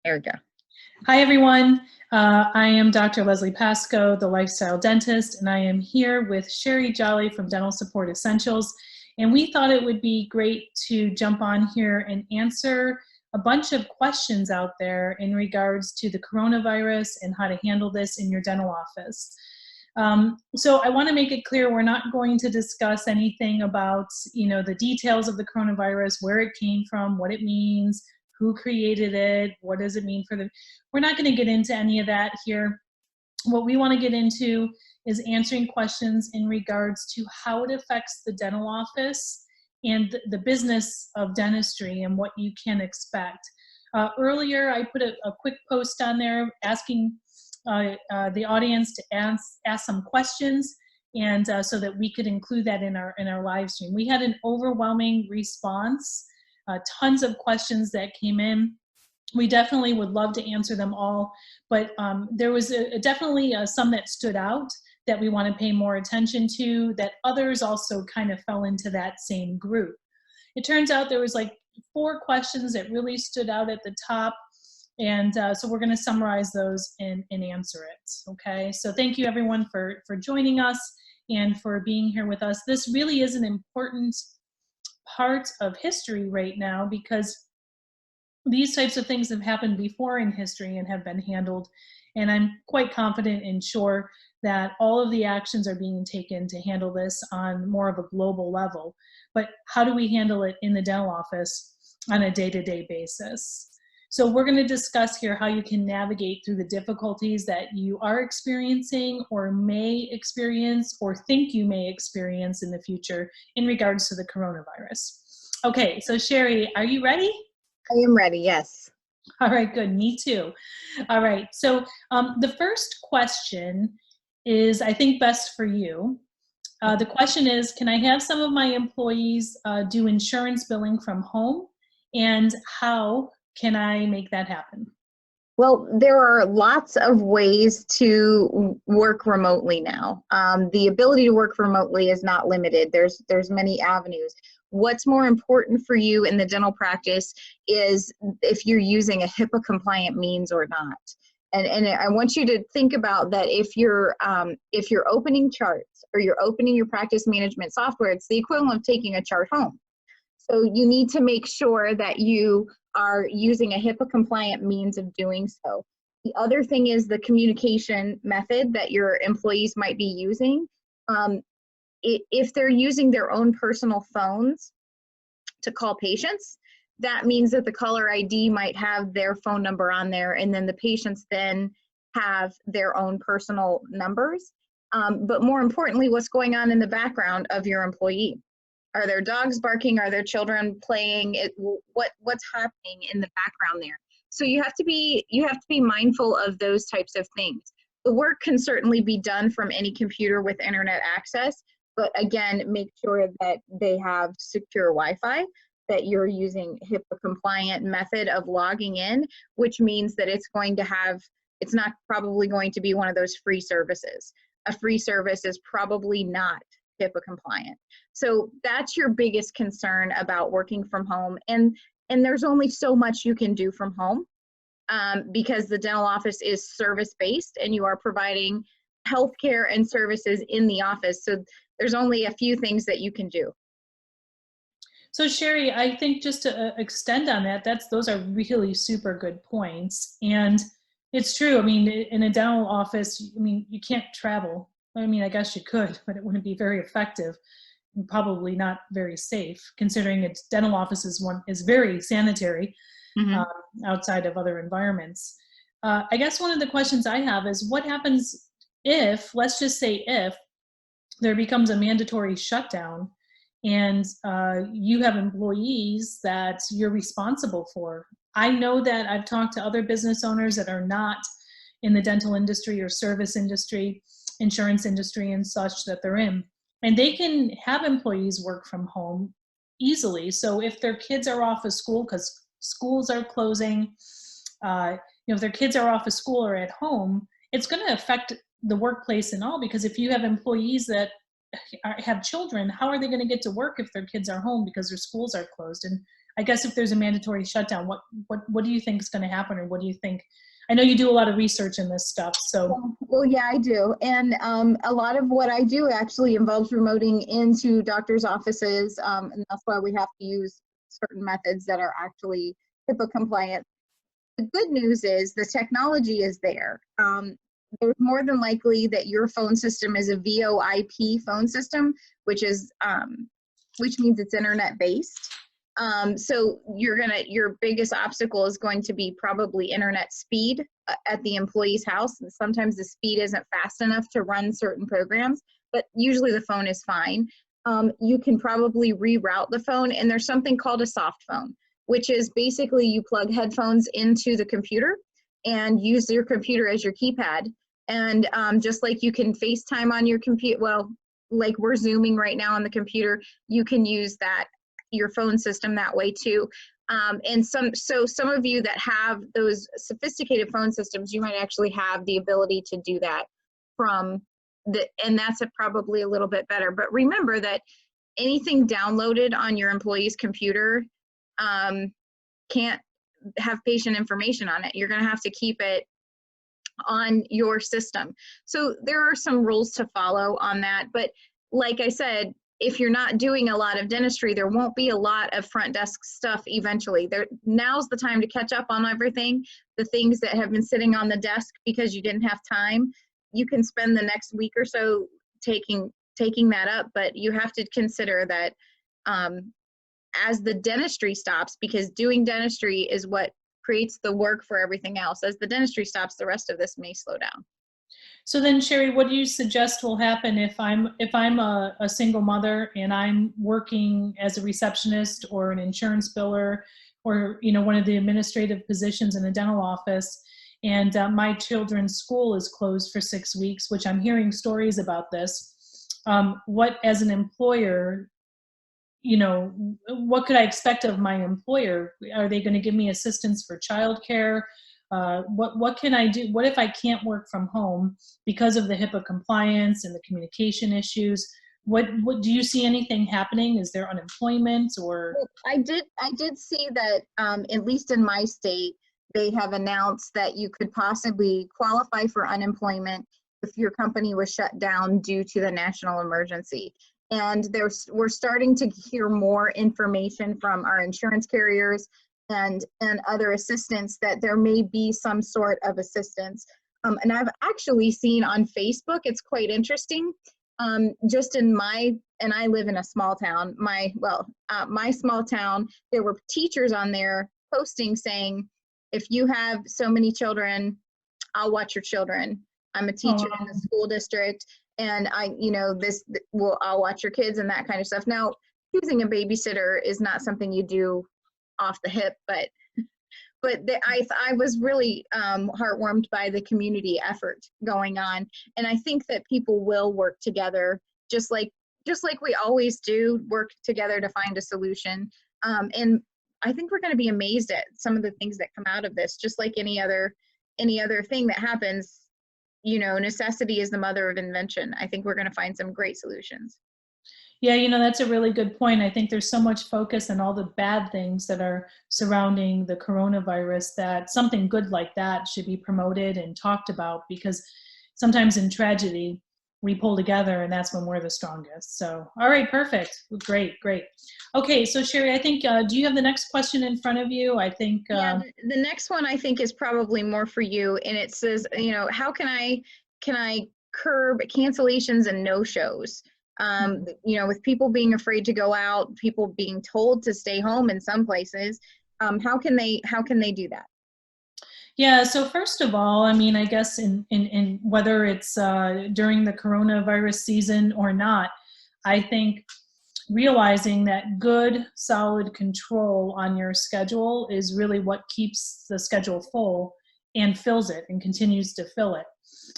There we go. Hi, everyone. I am Dr. Leslie Pasco, the lifestyle dentist, and I am here with Sherry Jolly from Dental Support Essentials. And we thought it would be great to jump on here and answer a bunch of questions out there in regards to the coronavirus and how to handle this in your dental office. So I want to make it clear we're not going to discuss anything about, the details of the coronavirus, where it came from, what it means, who created it, what does it mean for we're not going to get into any of that here. What we want to get into is answering questions in regards to how it affects the dental office and the business of dentistry and what you can expect. Earlier, I put a quick post on there asking the audience to ask some questions, and so that we could include that in our live stream. We had an overwhelming response, tons of questions that came in. We definitely would love to answer them all, but there was definitely some that stood out that we want to pay more attention to, that others also kind of fell into that same group. It turns out there was like 4 questions that really stood out at the top, and so we're going to summarize those and answer it. Okay, so thank you everyone for joining us and for being here with us. This really is an important part of history right now, because these types of things have happened before in history and have been handled, and I'm quite confident and sure that all of the actions are being taken to handle this on more of a global level. But how do we handle it in the dental office on a day-to-day basis? So we're going to discuss here how you can navigate through the difficulties that you are experiencing or may experience or think you may experience in the future in regards to the coronavirus. Okay, so Sherry, are you ready? I am ready, yes. All right, good, me too. All right, so the first question is, I think, best for you. The question is, can I have some of my employees do insurance billing from home, and how can I make that happen? Well, there are lots of ways to work remotely now. The ability to work remotely is not limited. There's many avenues. What's more important for you in the dental practice is if you're using a HIPAA compliant means or not. And I want you to think about that. If you're opening charts or you're opening your practice management software, it's the equivalent of taking a chart home. So you need to make sure that you are using a HIPAA compliant means of doing so. The other thing is the communication method that your employees might be using. If they're using their own personal phones to call patients, that means that the caller ID might have their phone number on there, and then the patients then have their own personal numbers. But more importantly, what's going on in the background of your employee? Are there dogs barking? Are there children playing? What's happening in the background there? So you have to be mindful of those types of things. The work can certainly be done from any computer with internet access, but again, make sure that they have secure Wi-Fi, that you're using HIPAA compliant method of logging in, which means that it's not probably going to be one of those free services. A free service is probably not HIPAA compliant. So that's your biggest concern about working from home. And there's only so much you can do from home because the dental office is service-based and you are providing healthcare and services in the office. So there's only a few things that you can do. So Sherry, I think just to extend on that, those are really super good points. And it's true. I mean, in a dental office, you can't travel. I guess you could, but it wouldn't be very effective and probably not very safe, considering its dental office is very sanitary outside of other environments. I guess one of the questions I have is, what happens if, let's just say if, there becomes a mandatory shutdown and you have employees that you're responsible for? I know that I've talked to other business owners that are not in the dental industry or service industry, insurance industry and such that they're in, and they can have employees work from home easily. So if their kids are off of school, because schools are closing, if their kids are off of school or at home, it's going to affect the workplace and all, because if you have employees that have children, how are they going to get to work if their kids are home because their schools are closed? And I guess if there's a mandatory shutdown, what do you think is going to happen, or what do you think? I know you do a lot of research in this stuff, so. Well, yeah, I do. And a lot of what I do actually involves remoting into doctors' offices. And that's why we have to use certain methods that are actually HIPAA compliant. The good news is the technology is there. There's more than likely that your phone system is a VoIP phone system, which means it's internet based. So your biggest obstacle is going to be probably internet speed at the employee's house. And sometimes the speed isn't fast enough to run certain programs, but usually the phone is fine. You can probably reroute the phone, and there's something called a soft phone, which is basically you plug headphones into the computer and use your computer as your keypad. And just like you can FaceTime on your computer, well, like we're Zooming right now on the computer, you can use your phone system that way too. And some of you that have those sophisticated phone systems, you might actually have the ability to do that and that's probably a little bit better. But remember that anything downloaded on your employee's computer can't have patient information on it. You're going to have to keep it on your system. So there are some rules to follow on that. But like I said, if you're not doing a lot of dentistry, there won't be a lot of front desk stuff eventually. Now's the time to catch up on everything, the things that have been sitting on the desk because you didn't have time. You can spend the next week or so taking that up, but you have to consider that as the dentistry stops, because doing dentistry is what creates the work for everything else. As the dentistry stops, the rest of this may slow down. So then, Sherry, what do you suggest will happen if I'm a single mother and I'm working as a receptionist or an insurance biller or one of the administrative positions in a dental office, and my children's school is closed for 6 weeks, which I'm hearing stories about this. What, as an employer, what could I expect of my employer? Are they going to give me assistance for childcare? What can I do? What if I can't work from home because of the HIPAA compliance and the communication issues? What do you see anything happening? Is there unemployment or? Well, I did see that at least in my state, they have announced that you could possibly qualify for unemployment if your company was shut down due to the national emergency. And we're starting to hear more information from our insurance carriers and other assistants that there may be some sort of assistance. And I've actually seen on Facebook, it's quite interesting. Just and I live in a small town, my small town, there were teachers on there posting saying, if you have so many children, I'll watch your children. I'm a teacher in the school district, and I'll watch your kids and that kind of stuff. Now, choosing a babysitter is not something you do off the hip, but I was really heartwarmed by the community effort going on, and I think that people will work together, just like we always do, work together to find a solution. And I think we're going to be amazed at some of the things that come out of this. Just like any other thing that happens, necessity is the mother of invention. I think we're going to find some great solutions. Yeah, that's a really good point. I think there's so much focus on all the bad things that are surrounding the coronavirus that something good like that should be promoted and talked about, because sometimes in tragedy, we pull together and that's when we're the strongest. So, all right, perfect. Great. Okay, so Sherry, I think, do you have the next question in front of you? I think. Yeah, the next one I think is probably more for you. And it says, how can I curb cancellations and no-shows? With people being afraid to go out, people being told to stay home in some places, how can they do that? Yeah, so first of all, I guess in whether it's during the coronavirus season or not, I think realizing that good, solid control on your schedule is really what keeps the schedule full and fills it and continues to fill it.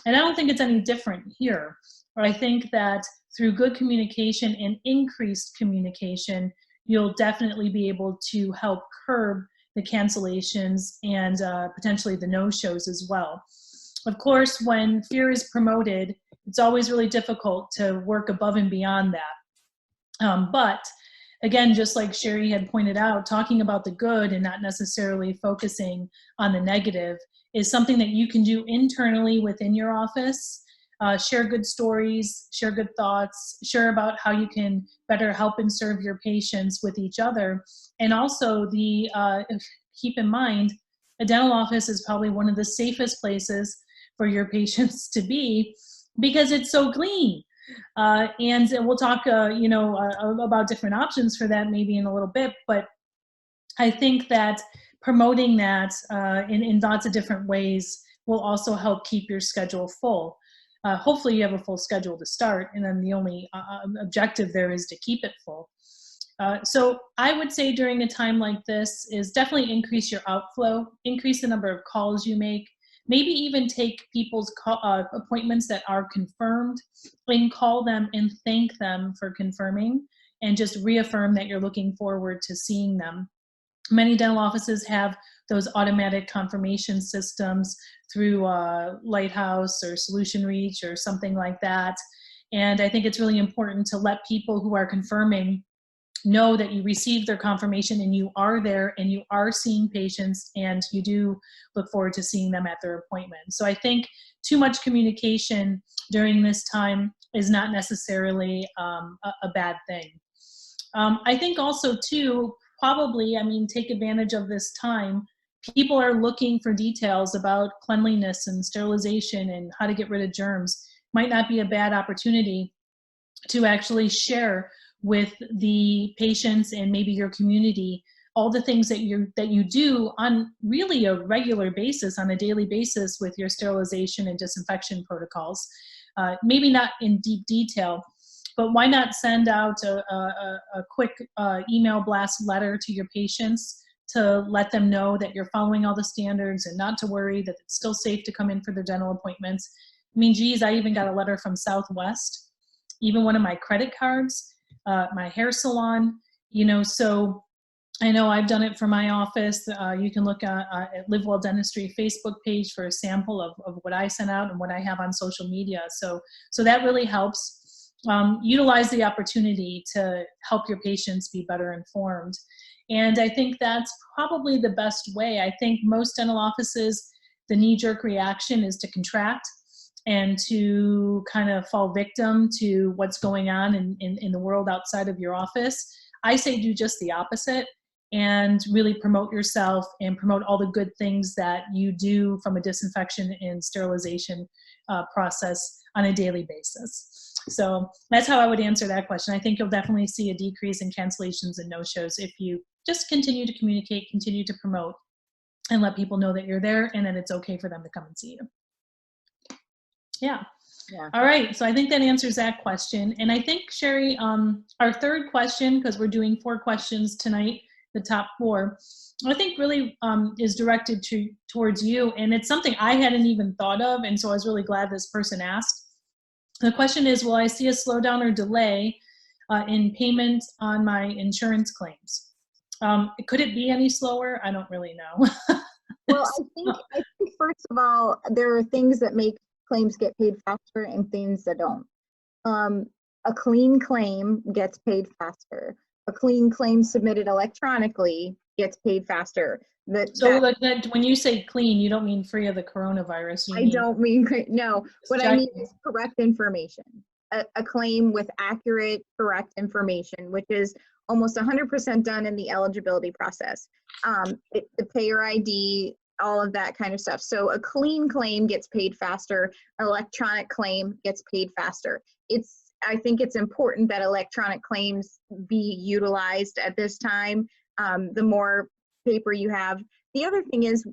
And I don't think it's any different here. But I think that through good communication and increased communication, you'll definitely be able to help curb the cancellations and potentially the no-shows as well. Of course, when fear is promoted, it's always really difficult to work above and beyond that. But again, just like Sherry had pointed out, talking about the good and not necessarily focusing on the negative is something that you can do internally within your office. Share good stories, share good thoughts, share about how you can better help and serve your patients with each other. And also keep in mind, a dental office is probably one of the safest places for your patients to be because it's so clean. And we'll talk, about different options for that maybe in a little bit. But I think that promoting that in lots of different ways will also help keep your schedule full. Hopefully you have a full schedule to start, and then the only objective there is to keep it full. So I would say during a time like this is definitely increase your outflow, increase the number of calls you make, maybe even take people's appointments that are confirmed and call them and thank them for confirming and just reaffirm that you're looking forward to seeing them. Many dental offices have those automatic confirmation systems through Lighthouse or Solution Reach or something like that. And I think it's really important to let people who are confirming know that you received their confirmation and you are there and you are seeing patients and you do look forward to seeing them at their appointment. So I think too much communication during this time is not necessarily a bad thing. I think also too, probably, take advantage of this time. People are looking for details about cleanliness and sterilization and how to get rid of germs. Might not be a bad opportunity to actually share with the patients and maybe your community all the things that you do on really a regular basis, on a daily basis with your sterilization and disinfection protocols. Maybe not in deep detail, but why not send out a quick email blast letter to your patients to let them know that you're following all the standards and not to worry, that it's still safe to come in for their dental appointments. Geez, I even got a letter from Southwest, even one of my credit cards, my hair salon, so I know I've done it for my office. You can look at Live Well Dentistry Facebook page for a sample of what I sent out and what I have on social media. So that really helps. Utilize the opportunity to help your patients be better informed. And I think that's probably the best way. I think most dental offices, the knee-jerk reaction is to contract and to kind of fall victim to what's going on in the world outside of your office. I say do just the opposite and really promote yourself and promote all the good things that you do from a disinfection and sterilization process on a daily basis. So that's how I would answer that question. I think you'll definitely see a decrease in cancellations and no-shows if you just continue to communicate, continue to promote, and let people know that you're there and that it's okay for them to come and see you. Yeah. All right. So I think that answers that question. And I think, Sherry, our third question, because we're doing 4 questions tonight, the top 4, I think really is directed towards you. And it's something I hadn't even thought of. And so I was really glad this person asked. The question is, will I see a slowdown or delay in payment on my insurance claims? Could it be any slower? I don't really know. Well, I think first of all, there are things that make claims get paid faster and things that don't. A clean claim gets paid faster. A clean claim submitted electronically gets paid faster. When you say clean, you don't mean free of the coronavirus. Don't mean, no. What I mean is correct information. A claim with accurate, correct information, which is almost 100% done in the eligibility process. The payer ID, all of that kind of stuff. So a clean claim gets paid faster. An electronic claim gets paid faster. I think it's important that electronic claims be utilized at this time. The more paper you have. The other thing is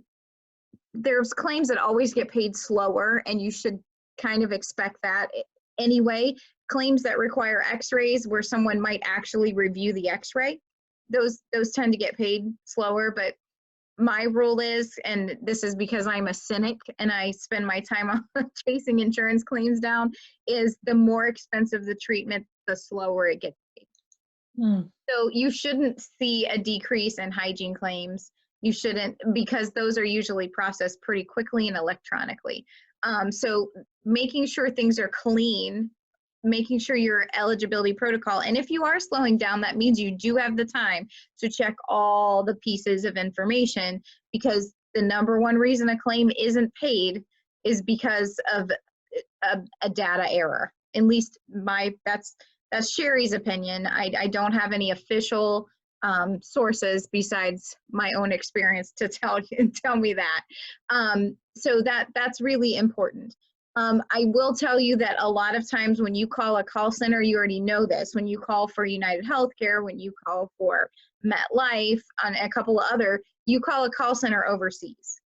there's claims that always get paid slower, and you should kind of expect that anyway. Claims that require x-rays where someone might actually review the x-ray, those tend to get paid slower. But my rule is, and this is because I'm a cynic and I spend my time on chasing insurance claims down, is the more expensive the treatment, the slower it gets paid. So you shouldn't see a decrease in hygiene claims. You shouldn't, because those are usually processed pretty quickly and electronically. So making sure things are clean making sure your eligibility protocol. And if you are slowing down, that means you do have the time to check all the pieces of information, because the number one reason a claim isn't paid is because of a data error. At least that's Sherry's opinion. I don't have any official sources besides my own experience to tell me that. So that's really important. I will tell you that a lot of times when you call a call center, you already know this. When you call for United Healthcare, when you call for MetLife, and a couple of other, you call a call center overseas.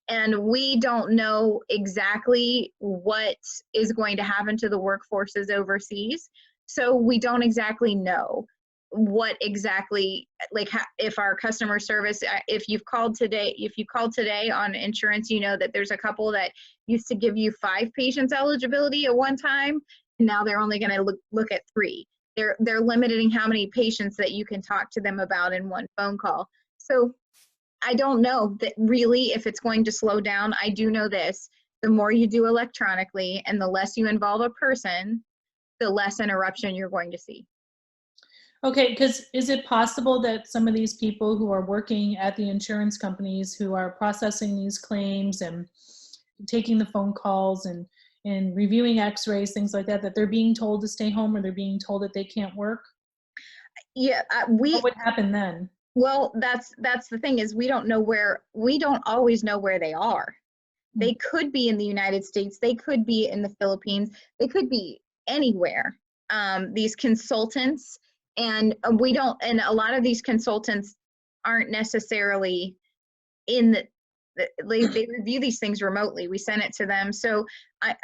And we don't know exactly what is going to happen to the workforces overseas. So we don't exactly know what exactly, like, if our customer service, if you called today on insurance, you know that there's a couple that used to give you 5 patients eligibility at one time, and now they're only going to look at 3. They're limiting how many patients that you can talk to them about in one phone call. So I don't know that really if it's going to slow down. I do know this: the more you do electronically and the less you involve a person, the less interruption you're going to see. Okay, because is it possible that some of these people who are working at the insurance companies who are processing these claims and taking the phone calls and reviewing x-rays, things like that, that they're being told to stay home, or they're being told that they can't work? Yeah, What would happen then? well, that's the thing, is we don't always know where they are. They could be in the United States, they could be in the Philippines, they could be anywhere. These consultants, and and a lot of these consultants aren't necessarily in they review these things remotely. We send it to them. So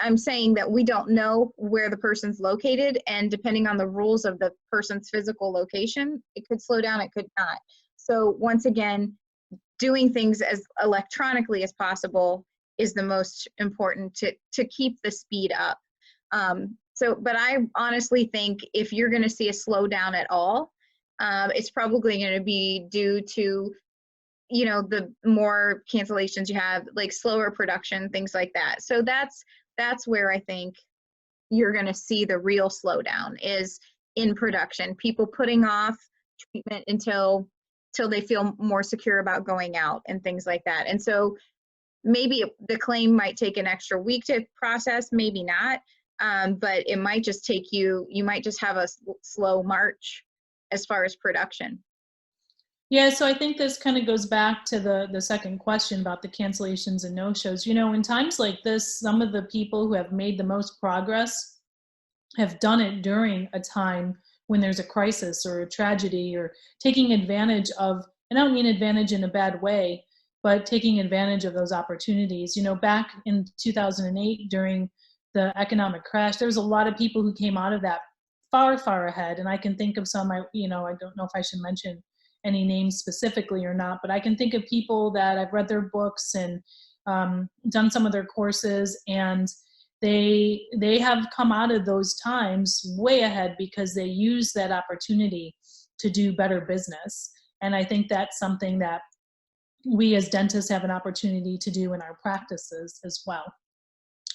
I'm saying that we don't know where the person's located, and depending on the rules of the person's physical location, it could slow down, it could not. So once again, doing things as electronically as possible is the most important to keep the speed up. But I honestly think if you're going to see a slowdown at all, it's probably going to be due to, the more cancellations you have, like slower production, things like that. So that's where I think you're going to see the real slowdown, is in production. People putting off treatment until they feel more secure about going out and things like that. And so maybe the claim might take an extra week to process, maybe not, but it might just take you might just have a slow march as far as production. Yeah, so I think this kind of goes back to the second question about the cancellations and no-shows. In times like this, some of the people who have made the most progress have done it during a time when there's a crisis or a tragedy, or taking advantage of, and I don't mean advantage in a bad way, but taking advantage of those opportunities. Back in 2008 during the economic crash, there was a lot of people who came out of that far, far ahead. And I can think of some, I don't know if I should mention any names specifically or not, but I can think of people that I've read their books and done some of their courses, and they have come out of those times way ahead because they use that opportunity to do better business. And I think that's something that we as dentists have an opportunity to do in our practices as well.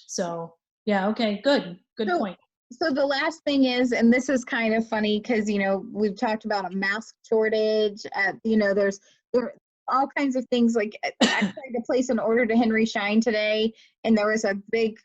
So yeah, okay, good point. So the last thing is, and this is kind of funny because, we've talked about a mask shortage. There are all kinds of things. Like, I tried to place an order to Henry Schein today, and there was a big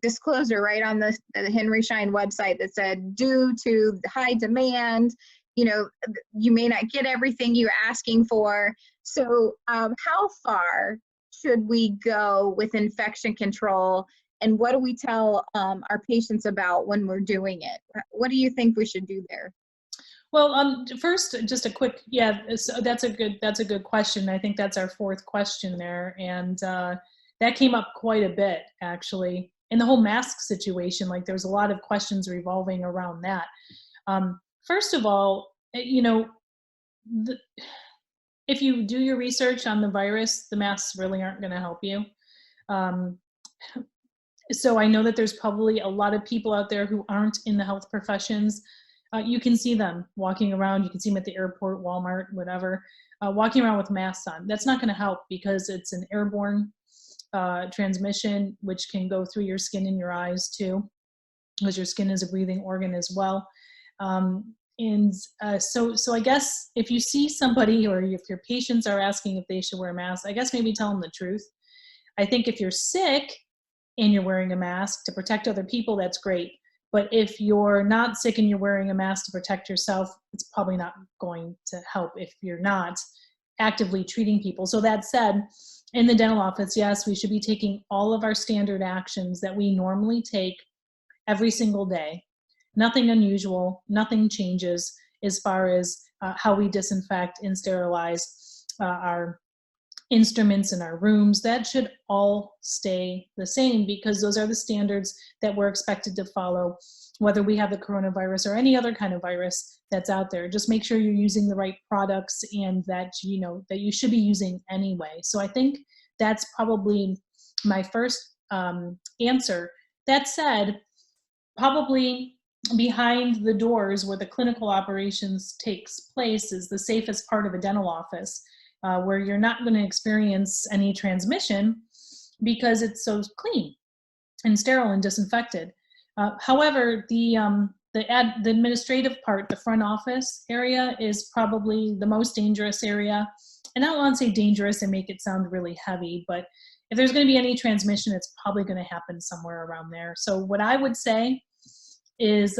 disclosure right on the Henry Schein website that said, due to high demand, you may not get everything you're asking for. So how far should we go with infection control? And what do we tell our patients about when we're doing it? What do you think we should do there? Well, first, just a quick, so that's a good question. I think that's our fourth question there. And that came up quite a bit, actually, in the whole mask situation. Like, there's a lot of questions revolving around that. First of all, if you do your research on the virus, the masks really aren't going to help you. So I know that there's probably a lot of people out there who aren't in the health professions. You can see them walking around. You can see them at the airport, Walmart, whatever, walking around with masks on. That's not going to help because it's an airborne transmission, which can go through your skin and your eyes too. because your skin is a breathing organ as well. So I guess if you see somebody, or if your patients are asking if they should wear a mask, I guess maybe tell them the truth. I think if you're sick and you're wearing a mask to protect other people, that's great. But if you're not sick and you're wearing a mask to protect yourself, it's probably not going to help if you're not actively treating people. So that said, in the dental office, yes, we should be taking all of our standard actions that we normally take every single day. Nothing unusual, nothing changes as far as how we disinfect and sterilize our instruments in our rooms. That should all stay the same, because those are the standards that we're expected to follow, whether we have the coronavirus or any other kind of virus that's out there. Just make sure you're using the right products, and that that you should be using anyway. So I think that's probably my first answer. That said, probably behind the doors where the clinical operations takes place is the safest part of a dental office, where you're not going to experience any transmission because it's so clean and sterile and disinfected. However, the administrative part, the front office area, is probably the most dangerous area. And I don't want to say dangerous and make it sound really heavy, but if there's going to be any transmission, it's probably going to happen somewhere around there. So what I would say is,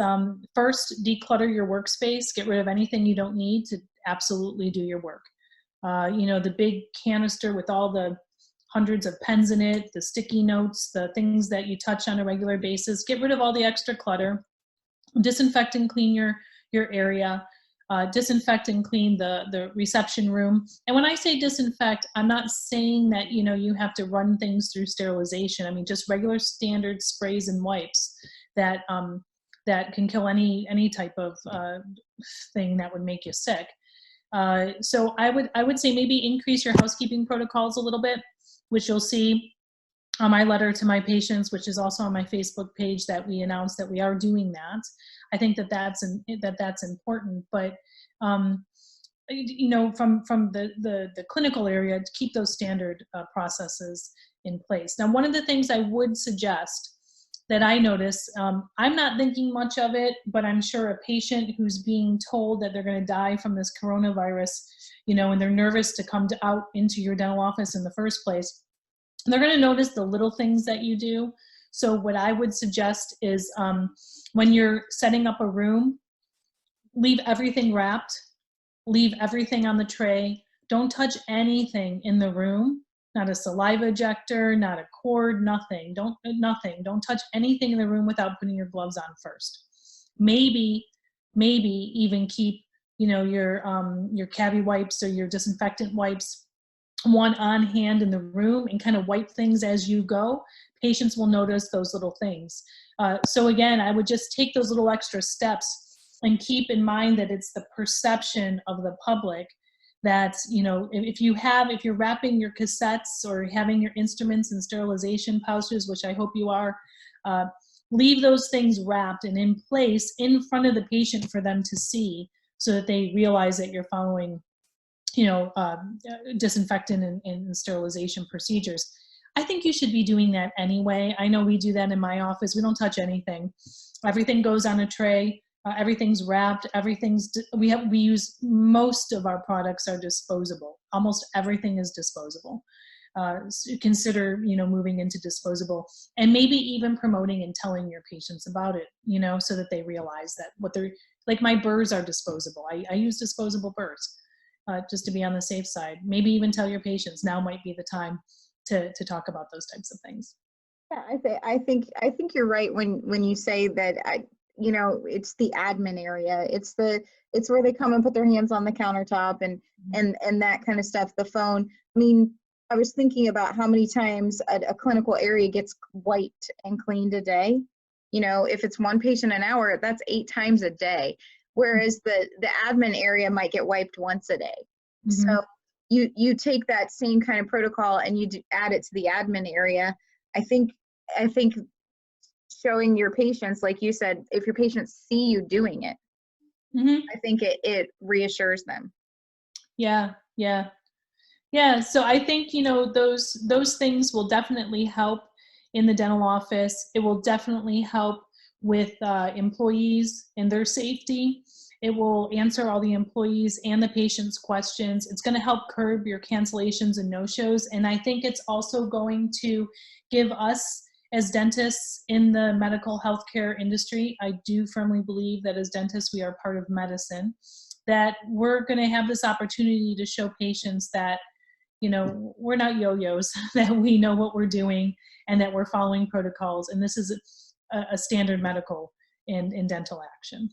first, declutter your workspace. Get rid of anything you don't need to absolutely do your work. The big canister with all the hundreds of pens in it, the sticky notes, the things that you touch on a regular basis. Get rid of all the extra clutter. Disinfect and clean your area. Disinfect and clean the reception room. And when I say disinfect, I'm not saying that you have to run things through sterilization. I mean, just regular standard sprays and wipes that can kill any type of thing that would make you sick. So I would say maybe increase your housekeeping protocols a little bit, which you'll see on my letter to my patients, which is also on my Facebook page, that we announced that we are doing that. I think that's important, but from the clinical area, to keep those standard processes in place. Now, one of the things I would suggest that I notice, I'm not thinking much of it, but I'm sure a patient who's being told that they're going to die from this coronavirus, and they're nervous to come out into your dental office in the first place, they're going to notice the little things that you do. So what I would suggest is, when you're setting up a room, leave everything wrapped, leave everything on the tray. Don't touch anything in the room. Not a saliva ejector, not a cord, nothing. Don't touch anything in the room without putting your gloves on first. Maybe even keep, your cavi wipes or your disinfectant wipes, one on hand in the room, and kind of wipe things as you go. Patients will notice those little things. So again, I would just take those little extra steps and keep in mind that it's the perception of the public that, if you're wrapping your cassettes or having your instruments in sterilization pouches, which I hope you are, leave those things wrapped and in place in front of the patient for them to see, so that they realize that you're following, disinfectant and sterilization procedures. I think you should be doing that anyway. I know we do that in my office. We don't touch anything. Everything goes on a tray. Everything's wrapped. We use, most of our products are disposable. Almost everything is disposable. So consider, moving into disposable, and maybe even promoting and telling your patients about it, so that they realize that like my burrs are disposable. I use disposable burrs, just to be on the safe side. Maybe even tell your patients now might be the time to talk about those types of things. Yeah, I think you're right when you say that. It's the admin area. It's where they come and put their hands on the countertop and that kind of stuff. The phone. I mean, I was thinking about how many times a clinical area gets wiped and cleaned a day. If it's one patient an hour, that's 8 times a day. Whereas the admin area might get wiped once a day. Mm-hmm. So you take that same kind of protocol and you add it to the admin area. I think showing your patients, like you said, if your patients see you doing it, mm-hmm. I think it reassures them. Yeah. So I think, those things will definitely help in the dental office. It will definitely help with employees and their safety. It will answer all the employees and the patients' questions. It's going to help curb your cancellations and no-shows. And I think it's also going to give us, as dentists in the medical healthcare industry, I do firmly believe that as dentists, we are part of medicine, that we're going to have this opportunity to show patients that, you know, we're not yo-yos, that we know what we're doing and that we're following protocols. And this is a standard medical and dental action.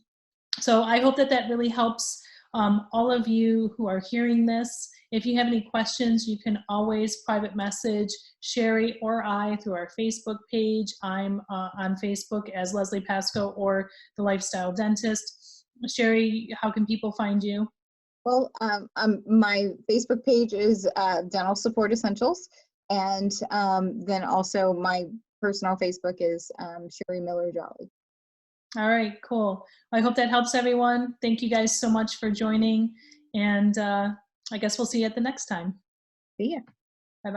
So I hope that that really helps all of you who are hearing this. If you have any questions, you can always private message Sherry or I through our Facebook page. I'm on Facebook as Leslie Pasco or the Lifestyle Dentist. Sherry, how can people find you? Well, my Facebook page is Dental Support Essentials, and then also my personal Facebook is Sherry Miller Jolly. All right, cool. I hope that helps everyone. Thank you guys so much for joining, and I guess we'll see you at the next time. See ya.